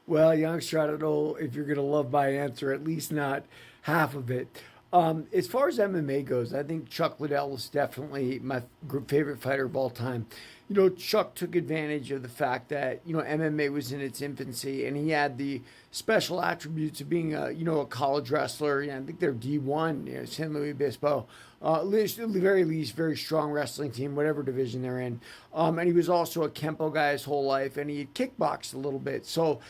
Well, youngster, I don't know if you're going to love my answer, at least not half of it. As far as MMA goes, I think Chuck Liddell is definitely my favorite fighter of all time. Chuck took advantage of the fact that, MMA was in its infancy and he had the special attributes of being a college wrestler. I think they're D1, San Luis Obispo. At the very least, very strong wrestling team, whatever division they're in. And he was also a Kempo guy his whole life and he had kickboxed a little bit. So,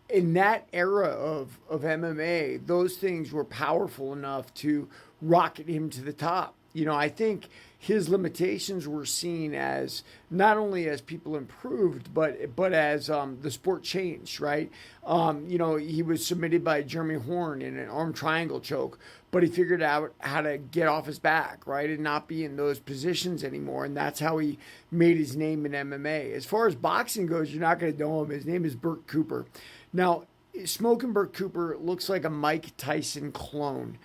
in that era of MMA, those things were powerful enough to rocket him to the top. I think his limitations were seen as not only as people improved, but as the sport changed, right? He was submitted by Jeremy Horn in an arm triangle choke, but he figured out how to get off his back, right, and not be in those positions anymore, and that's how he made his name in MMA. As far as boxing goes, you're not going to know him. His name is Burt Cooper. Now, Smoking Burt Cooper looks like a Mike Tyson clone.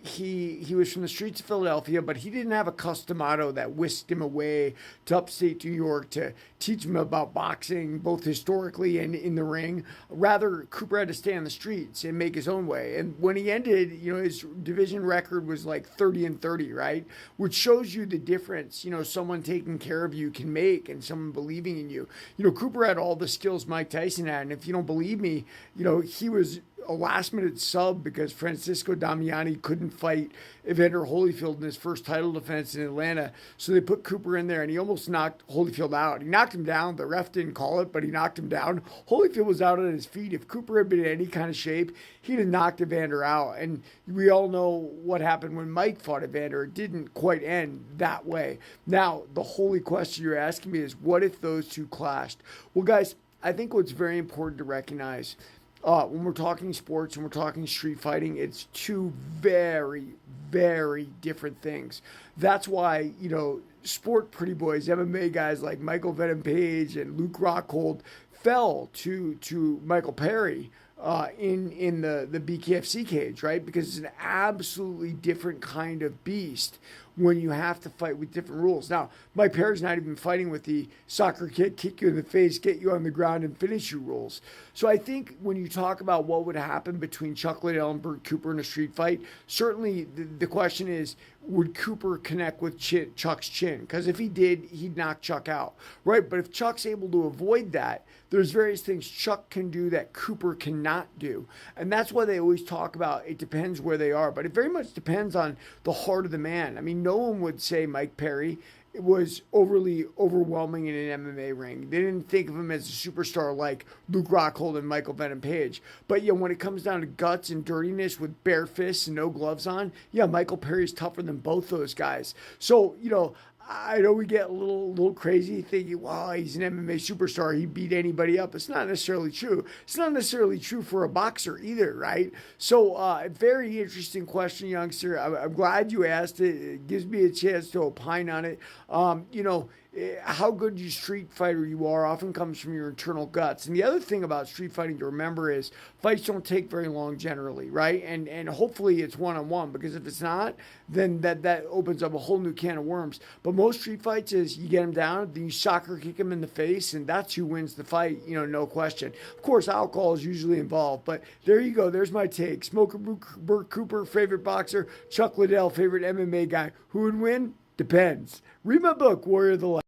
He was from the streets of Philadelphia, but he didn't have a custom auto that whisked him away to upstate New York to teach him about boxing, both historically and in the ring. Rather, Cooper had to stay on the streets and make his own way. And when he ended, his division record was like 30-30, right? Which shows you the difference, someone taking care of you can make and someone believing in you. Cooper had all the skills Mike Tyson had. And if you don't believe me, he was a last-minute sub because Francisco Damiani couldn't fight Evander Holyfield in his first title defense in Atlanta. So they put Cooper in there, and he almost knocked Holyfield out. He knocked him down. The ref didn't call it, but he knocked him down. Holyfield was out on his feet. If Cooper had been in any kind of shape, he'd have knocked Evander out. And we all know what happened when Mike fought Evander. It didn't quite end that way. Now, the holy question you're asking me is, what if those two clashed? Well, guys, I think what's very important to recognize when we're talking sports and we're talking street fighting, it's two very, very different things. That's why, sport pretty boys, MMA guys like Michael Venom Page and Luke Rockhold fell to Michael Perry in the BKFC cage, right? Because it's an absolutely different kind of beast when you have to fight with different rules. Now, Mike Perry's not even fighting with the soccer kick you in the face, get you on the ground, and finish you rules. So I think when you talk about what would happen between Chuck Liddell and Burt Cooper in a street fight, certainly the question is, would Cooper connect with Chuck's chin? Because if he did, he'd knock Chuck out, right? But if Chuck's able to avoid that, there's various things Chuck can do that Cooper cannot do. And that's why they always talk about it depends where they are. But it very much depends on the heart of the man. I mean, no one would say Mike Perry was overly overwhelming in an MMA ring. They didn't think of him as a superstar like Luke Rockhold and Michael Venom Page. But when it comes down to guts and dirtiness with bare fists and no gloves on, Michael Perry's tougher than both those guys. So, I know we get a little crazy thinking, wow, he's an MMA superstar. He beat anybody up. It's not necessarily true. It's not necessarily true for a boxer either, right? So, very interesting question, youngster. I'm glad you asked it. It gives me a chance to opine on it. How good you street fighter you are often comes from your internal guts. And the other thing about street fighting to remember is fights don't take very long generally, right? And hopefully it's one-on-one, because if it's not, then that opens up a whole new can of worms. But most street fights is you get them down, then you soccer kick them in the face, and that's who wins the fight, no question. Of course, alcohol is usually involved, but there you go. There's my take. Smoker Burt Cooper, favorite boxer. Chuck Liddell, favorite MMA guy. Who would win? Depends. Read my book, Warrior of the Light.